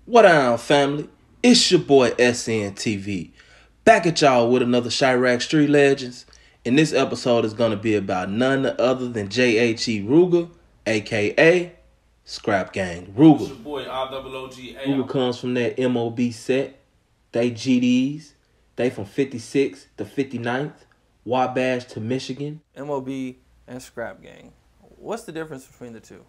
What on, family? It's your boy SNTV, back at y'all with another Chiraq Street Legends. And this episode is going to be about none other than JHE Rooga, aka Scrappgang. Rooga. It's your boy R-O-O-G-A. Rooga comes from that M.O.B set. They GDs. They from 56th to 59th. Wabash to Michigan. M.O.B and Scrappgang. What's the difference between the two?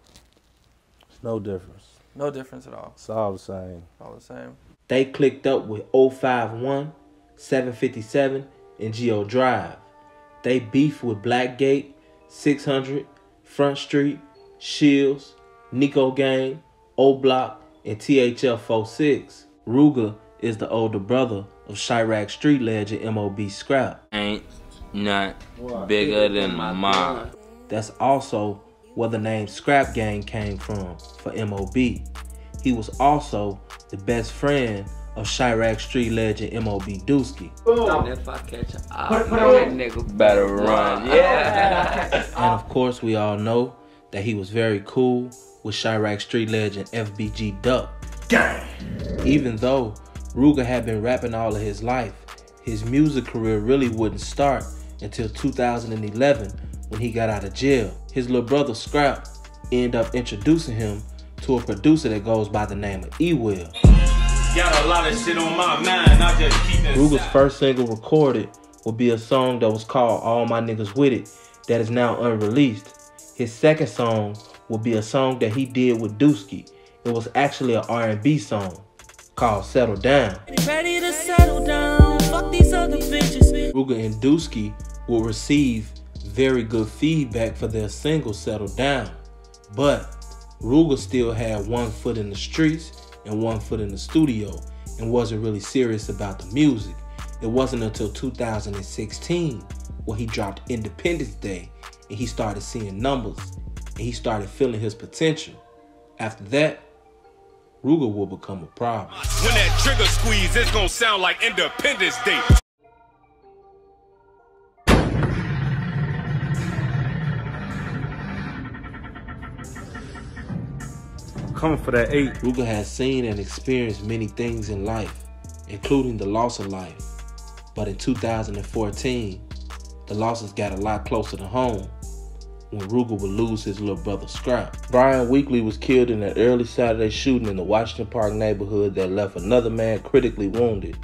It's no difference. No difference at all. It's all the same. All the same. They clicked up with 051, 757, and Geo Drive. They beef with Blackgate, 600, Front Street, Shields, Nico Gang, O Block, and THF 46. Rooga is the older brother of Chiraq Street legend M.O.B Scrap. Ain't not bigger than my mom. That's also where the name Scrappgang came from for M.O.B. He was also the best friend of Chiraq Street legend M.O.B Dooski. And if I catch an eye, that nigga better run. Yeah. And of course, we all know that he was very cool with Chiraq Street legend FBG Duck. Gang. Even though Rooga had been rapping all of his life, his music career really wouldn't start until 2011 when he got out of jail. His little brother Scrap ended up introducing him to a producer that goes by the name of E-Will. Got a lot of shit on my mind, I just keep it. Rooga's first single recorded would be a song that was called All My Niggas With It that is now unreleased. His second song would be a song that he did with Dooski. It was actually an R&B song called Settle Down. Ready to settle down, fuck these other bitches. Rooga and Dooski will receive very good feedback for their single Settle Down. But Rooga still had one foot in the streets and one foot in the studio and wasn't really serious about the music. It wasn't until 2016 where he dropped Independence Day and he started seeing numbers and he started feeling his potential. After that, Rooga will become a problem. When that trigger squeeze, it's gonna sound like Independence Day. Coming for that 8. Rooga has seen and experienced many things in life, including the loss of life. But in 2014, the losses got a lot closer to home when Rooga would lose his little brother Scrap. Brian Weekly was killed in an early Saturday shooting in the Washington Park neighborhood that left another man critically wounded.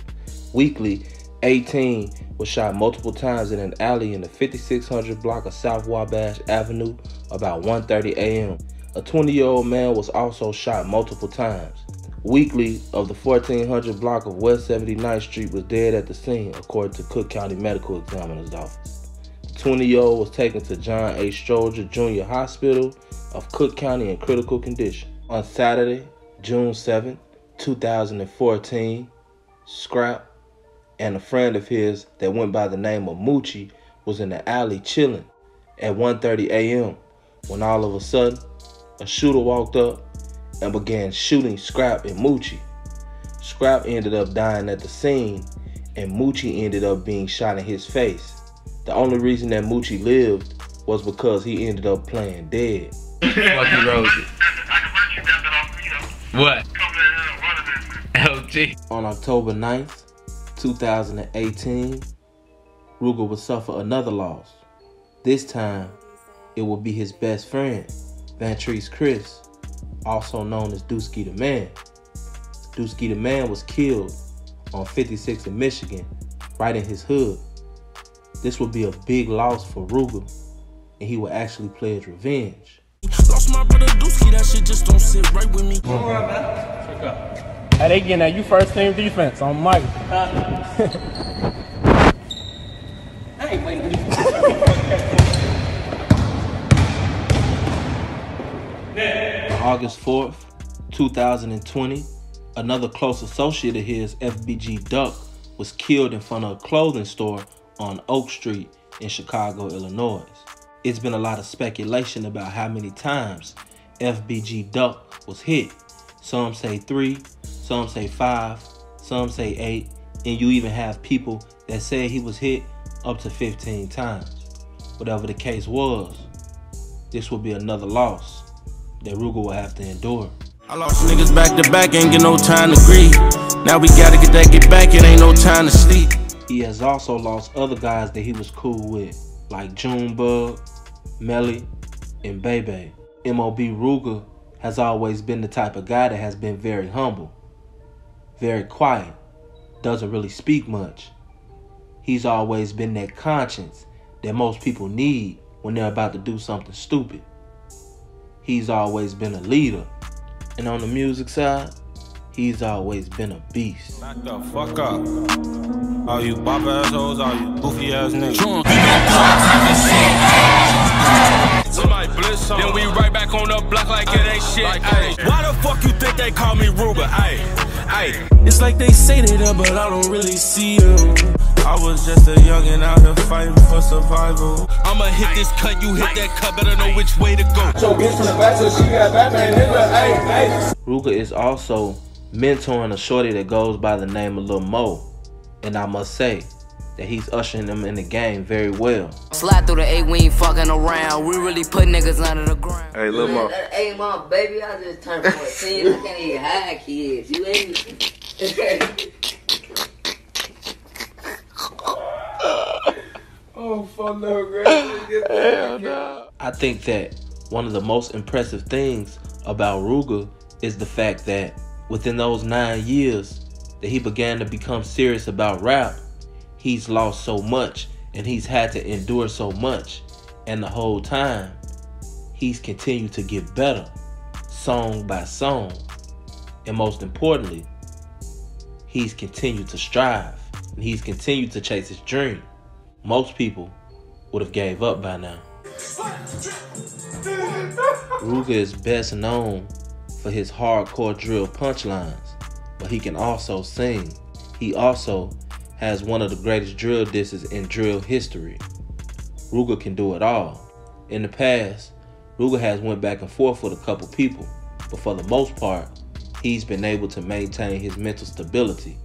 Weekly, 18, was shot multiple times in an alley in the 5600 block of South Wabash Avenue about 1:30 a.m. A 20-year-old man was also shot multiple times. Weekly of the 1400 block of West 79th Street was dead at the scene, according to Cook County Medical Examiner's Office. The 20-year-old was taken to John H. Stroger Jr. Hospital of Cook County in critical condition. On Saturday, June 7, 2014, Scrap and a friend of his that went by the name of Moochie was in the alley chilling at 1:30 a.m. when all of a sudden, a shooter walked up and began shooting Scrap and Moochie. Scrap ended up dying at the scene and Moochie ended up being shot in his face. The only reason that Moochie lived was because he ended up playing dead. Lucky Rosie. What? LG. On October 9th, 2018, Rooga would suffer another loss. This time, it would be his best friend, Vantrese Chris, also known as Dooski the Man. Dooski the Man was killed on 56th in Michigan, right in his hood. This would be a big loss for Rooga, and he would actually pledge revenge. Lost my brother Dooski, that shit just don't sit right with me. Hey, they getting that you first team defense on Mike. Hey, wait. August 4th, 2020, another close associate of his, FBG Duck, was killed in front of a clothing store on Oak Street in Chicago, Illinois. It's been a lot of speculation about how many times FBG Duck was hit. Some say 3, some say 5, some say 8, and you even have people that say he was hit up to 15 times. Whatever the case was, this will be another loss that Rooga will have to endure. I lost niggas back to back, ain't get no time to grieve. Now we gotta get back, it ain't no time to sleep. He has also lost other guys that he was cool with, like Junebug, Melly, and Bebe. M.O.B Rooga has always been the type of guy that has been very humble, very quiet, doesn't really speak much. He's always been that conscience that most people need when they're about to do something stupid. He's always been a leader. And on the music side, he's always been a beast. Back the fuck up. All you bop assholes, all you goofy ass niggas. Somebody blitz something. Then we right back on the block like it ain't shit. Why the fuck you think they call me Rooga? It's like they say they there, but I don't really see them. I was just a youngin' out here fighting for survival. I'ma hit this cut, you hit that cut, better know which way to go. So bitch from the back, so she got Batman, nigga. Rooga is also mentoring a shorty that goes by the name of Lil Mo. And I must say that he's ushering them in the game very well. Slide through the A, we ain't fucking around. We really put niggas under the ground. Hey, Lil Mo. Hey, mom, baby, I just turned 14. I can't even hide kids. You ain't. Oh, fuck no, Hell no. I think that one of the most impressive things about Rooga is the fact that within those 9 years that he began to become serious about rap, he's lost so much and he's had to endure so much. And the whole time, he's continued to get better, song by song. And most importantly, he's continued to strive and he's continued to chase his dream. Most people would have gave up by now. Rooga is best known for his hardcore drill punchlines, but he can also sing. He also has one of the greatest drill disses in drill history. Rooga can do it all. In the past, Rooga has went back and forth with a couple people, but for the most part, he's been able to maintain his mental stability.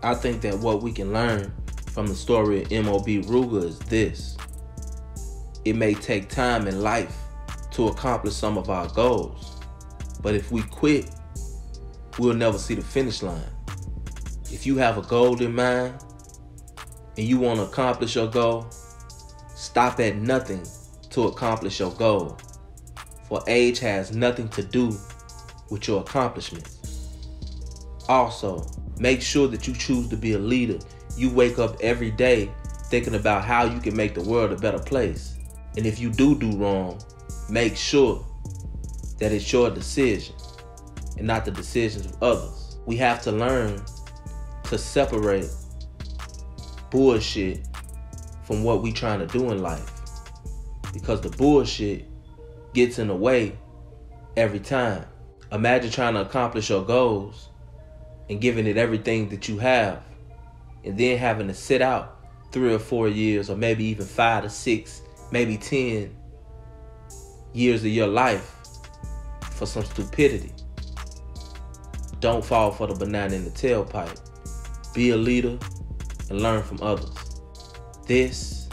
I think that what we can learn from the story of M.O.B Rooga is this. It may take time in life to accomplish some of our goals, but if we quit, we'll never see the finish line. If you have a goal in mind and you want to accomplish your goal, stop at nothing to accomplish your goal, for age has nothing to do with your accomplishments. Also, make sure that you choose to be a leader. You wake up every day thinking about how you can make the world a better place. And if you do wrong, make sure that it's your decision and not the decisions of others. We have to learn to separate bullshit from what we trying to do in life, because the bullshit gets in the way every time. Imagine trying to accomplish your goals and giving it everything that you have, and then having to sit out 3 or 4 years, or maybe even 5 to 6, maybe 10 years of your life for some stupidity. Don't fall for the banana in the tailpipe. Be a leader and learn from others. This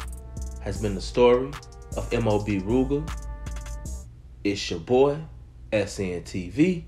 has been the story of M.O.B Rooga. It's your boy, SNTV.